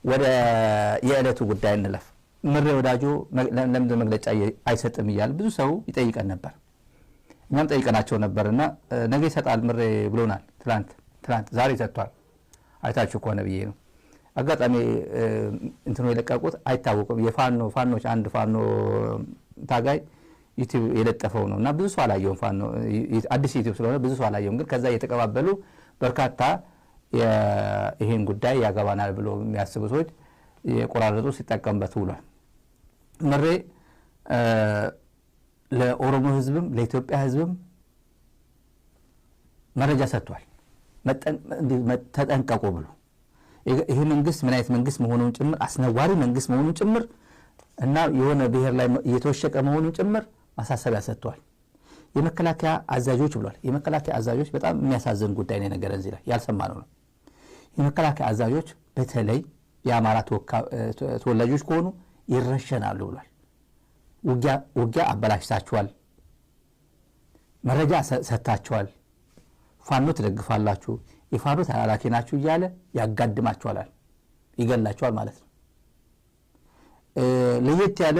ወደ የዕለቱ ጉዳይ እንለፍ ምሬ ወዳጆ ለምን መግለጫ አይሰጥም ይያል ብዙ ሰው ይጠይቀን ነበር እኛም ጠይቀናቸው ነበርና ነገ ይሰጣል ምሬ ብሎናል ትላንት ዛሬ ሰጥቷል አይታችሁ ከሆነ ብዬ ነው አጋጣሚ እንትኑ የለቀቁት አይታወቅም የፋኖች አንድ ፋኖ ታጋይ ዩቲዩብ የለጠፈው ነውና ብዙ ሰው አላየው ፋኖ አዲስ ዩቲዩብ ስለሆነ ብዙ ሰው አላየው ግን ከዛ የተቀባበሉ በርካታ ይሄን ጉዳይ ያጋባናል ብሎ የሚያስቡ ሰዎች የቆራረጡ ሲጠቀምበት ውሏል ምሬ ለኦሮሞ ህዝብም ለኢትዮጵያ ህዝብም መረጃ ሰጥቷል ተጠንቀቁ ብሎ ይሄ መንግስት ምን አይነት መንግስት መሆኑን ጭምር አስነዋሪ መንግስት መሆኑን ጭምር እና የሆነ ብሔር ላይ እየተወሸቀ መሆኑን ጭምር ማሳሰቢያ ሰጥቷል የመከላከያ አዛዦች ብሏል የመከላከያ አዛዦች በጣም የሚያሳዝን ጉዳይ ነው ነገረን እዚህ ላይ ያልሰማነው ነው የመከላከያ አዛዦች በተለይ የአማራ ተወላጆች ከሆኑ ይረሸናሉ ብሏል ውጊያ አበላሽታችኋል መረጃ ሰጣችኋል ፋኖ ትደግፋላችሁ የፋኖ ተላላኪ ናችሁ እያለ ያጋድማችኋል ይገላችኋል ማለት ነው ለየት ያለ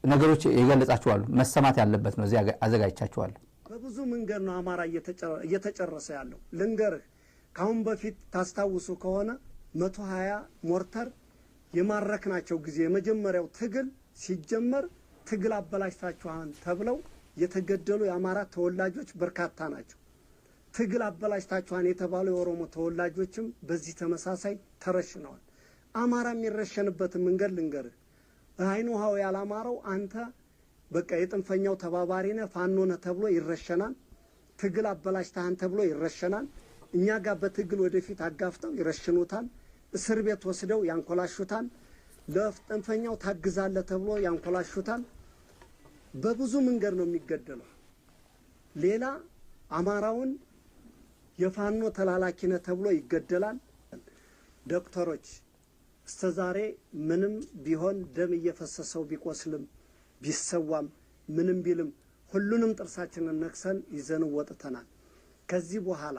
ነገሮች ይገለጻችኋል መሰማት ያለበት ነው እዚህ አዘጋጅቻችኋል በብዙ መንገድ ነው አማራ እየተጨረሰ ያለው ልንገርህ ካሁን በፊት ታስታውሱ ከሆነ 120 ሞርተር የማረክናቸው ጊዜ የመጀመሪያው ትግል ሲጀመር ትግል አበላሽታችኋን ተብለው የተገደሉ የአማራ ተወላጆች በርካታ ናቸው ትግል አበላሽታችኋን የተባሉ የኦሮሞ ተወላጆችም በዚህ ተመሳሳይ ተረሽነዋል አማራ የሚረሸንበት መንገድ ልንገርህ አይኑሃው ያላማረው አንተ በቃ የጥንፈኛው ተባባሪ ነህ ፋኖ ነህ ተብሎ ይረሸናል ትግል አበላሽታህን ተብሎ ይረሸናል እኛ ጋር በትግል ወደፊት አጋፍተው ይረሽኑታል እስር ቤት ወስደው ያንኮላሹታል ለጥንፈኛው ታግዛለህ ተብሎ ያንኮላሹታል በብዙ መንገድ ነው የሚገደለው ሌላ አማራውን የፋኖ ተላላኪ ነህ ተብሎ ይገደላል ዶክተሮች እስተዛሬ ምንም ቢሆን ደም እየፈሰሰው ቢቆስልም ቢሰዋም ምንም ቢልም ሁሉንም ጥርሳችንን ነክሰን ይዘን ወጥተናል ከዚህ በኋላ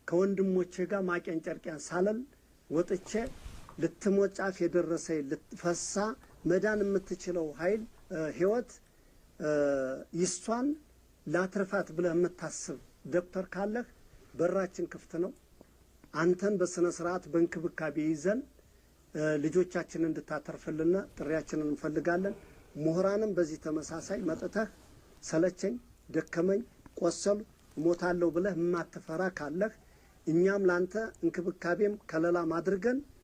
ከወንድሞቼ ጋር ማቀን ጨርቂያን ሳለል ወጥቼ ልትሞጫፍ የደረሰ ልትፈሳ መዳን የምትችለው ኃይል ህይወት ይሷን ላትርፋት ብለህ የምታስብ ዶክተር ካለህ በራችን ክፍት ነው አንተን በስነ ስርዓት በእንክብካቤ ይዘን ልጆቻችንን እንድታተርፍልና ጥሪያችንን እንፈልጋለን ምሁራንም በዚህ ተመሳሳይ መጥተህ ሰለቸኝ ደከመኝ ቆሰሉ ሞታለው ብለህ ማትፈራ ካለህ እኛም ላንተ እንክብካቤም ከለላ ማድርገን